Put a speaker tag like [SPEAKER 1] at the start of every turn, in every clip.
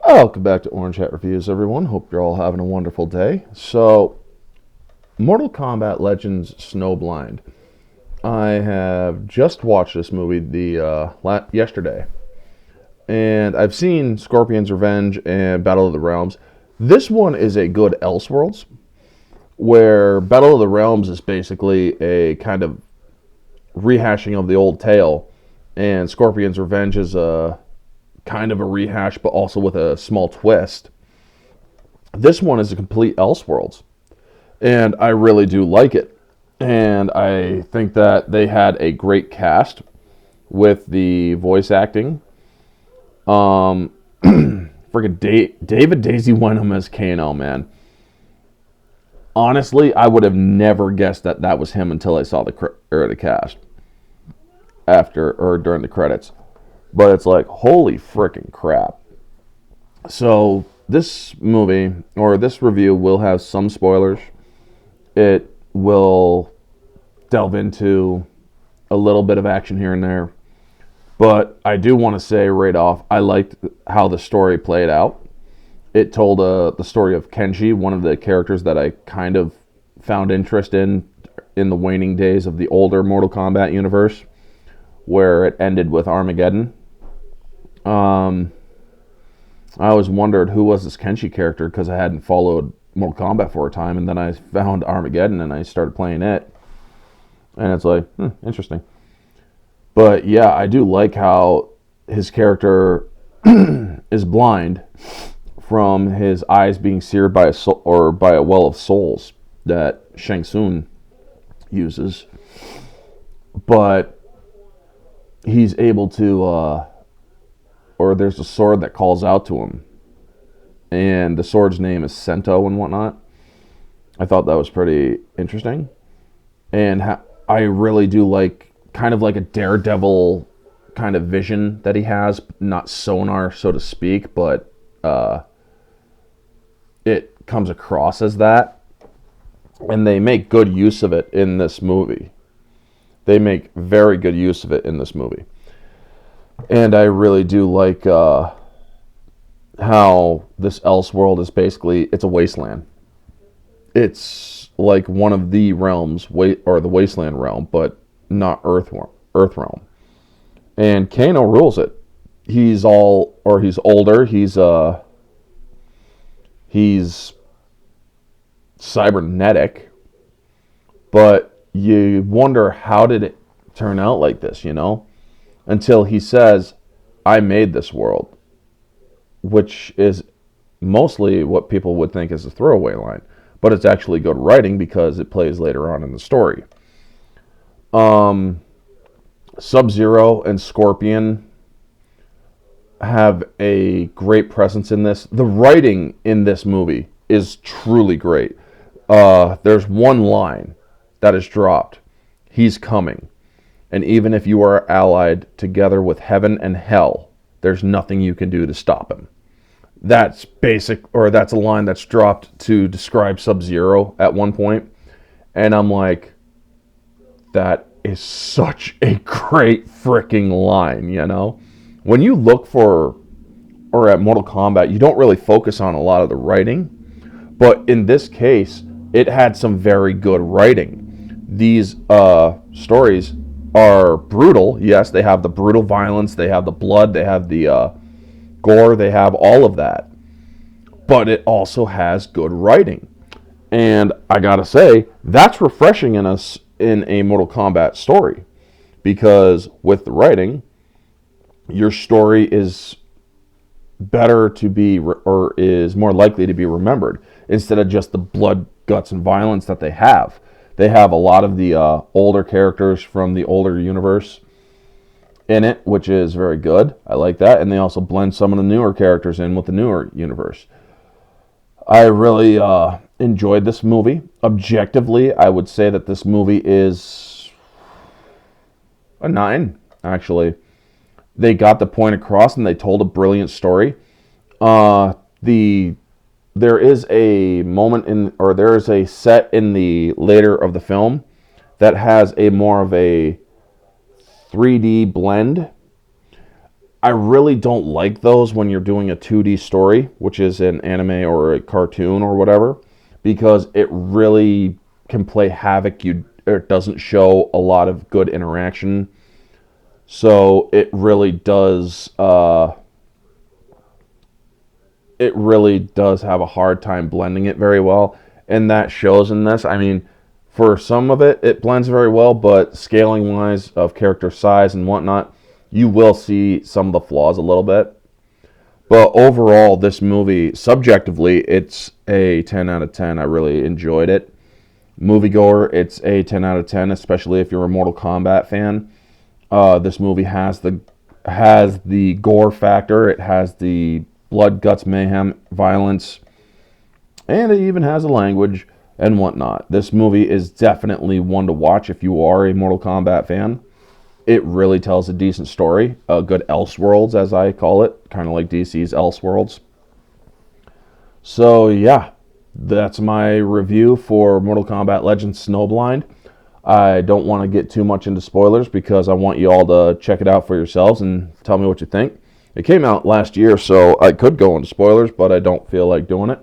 [SPEAKER 1] Welcome back to Orange Hat Reviews, everyone. Hope you're all having a wonderful day. So, Mortal Kombat Legends Snowblind. I have just watched this movie yesterday, and I've seen Scorpion's Revenge and Battle of the Realms. This one is a good Elseworlds, where Battle of the Realms is basically a kind of rehashing of the old tale, and Scorpion's Revenge is a kind of a rehash, but also with a small twist. This one is a complete Elseworlds, and I really do like it. And I think that they had a great cast with the voice acting. David Daisy Wenham as Kano, man. Honestly, I would have never guessed that that was him until I saw the cast after or during the credits. But it's like, holy freaking crap. So this movie, or this review, will have some spoilers. It will delve into a little bit of action here and there. But I do want to say right off, I liked how the story played out. It told the story of Kenshi, one of the characters that I kind of found interest in the waning days of the older Mortal Kombat universe, where it ended with Armageddon. I always wondered who was this Kenshi character because I hadn't followed Mortal Kombat for a time, and then I found Armageddon and I started playing it, and it's like, interesting. But yeah, I do like how his character is blind from his eyes being seared by by a well of souls that Shang Tsung uses, but he's able to. Or there's a sword that calls out to him, and the sword's name is Sento and whatnot. I thought that was pretty interesting, and I really do like kind of like a Daredevil kind of vision that he has, not sonar, so to speak, but it comes across as that, and they make good use of it in this movie. They make very good use of it in this movie. And I really do like how this Elseworld is basically, it's a wasteland. It's like one of the realms, or the wasteland realm, but not Earth realm. And Kano rules it. He's older. He's cybernetic, but you wonder how did it turn out like this, you know? Until he says, I made this world, which is mostly what people would think is a throwaway line, but it's actually good writing because it plays later on in the story. Sub-Zero and Scorpion have a great presence in this. The writing in this movie is truly great. There's one line that is dropped. He's coming. And even if you are allied together with heaven and hell, there's nothing you can do to stop him. That's a line that's dropped to describe Sub-Zero at one point. And I'm like, that is such a great freaking line, you know? When you look at Mortal Kombat, you don't really focus on a lot of the writing. But in this case, it had some very good writing. These stories are brutal. Yes, they have the brutal violence, they have the blood, they have the gore, they have all of that. But it also has good writing. And I gotta say, that's refreshing in a Mortal Kombat story. Because with the writing, your story is better to be, or is more likely to be remembered, instead of just the blood, guts, and violence that they have. They have a lot of the older characters from the older universe in it, which is very good. I like that. And they also blend some of the newer characters in with the newer universe. I really enjoyed this movie. Objectively, I would say that this movie is a 9, actually. They got the point across and they told a brilliant story. There is a there is a set in the later of the film that has a more of a 3D blend I really don't like those when you're doing a 2D story, which is an anime or a cartoon or whatever, because it really can play havoc. It doesn't show a lot of good interaction, so it really does have a hard time blending it very well, and that shows in this. I mean, for some of it, it blends very well, but scaling wise of character size and whatnot, you will see some of the flaws a little bit. But overall, this movie, subjectively, it's a 10 out of 10. I really enjoyed it. Moviegoer, it's a 10 out of 10, especially if you're a Mortal Kombat fan. This movie has the gore factor. It has the blood, guts, mayhem, violence, and it even has a language and whatnot. This movie is definitely one to watch if you are a Mortal Kombat fan. It really tells a decent story, a good Elseworlds, as I call it, kind of like DC's Elseworlds. So yeah, that's my review for Mortal Kombat Legends Snowblind. I don't want to get too much into spoilers because I want you all to check it out for yourselves and tell me what you think. It came out last year, so I could go into spoilers, but I don't feel like doing it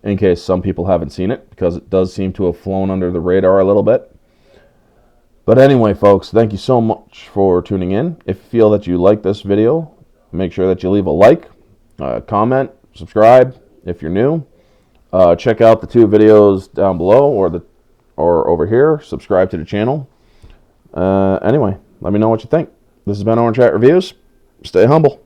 [SPEAKER 1] in case some people haven't seen it, because it does seem to have flown under the radar a little bit. But anyway, folks, thank you so much for tuning in. If you feel that you like this video, make sure that you leave a like, comment, subscribe if you're new. Check out the 2 videos down below or over here. Subscribe to the channel. Anyway, let me know what you think. This has been Orange Hat Reviews. Stay humble.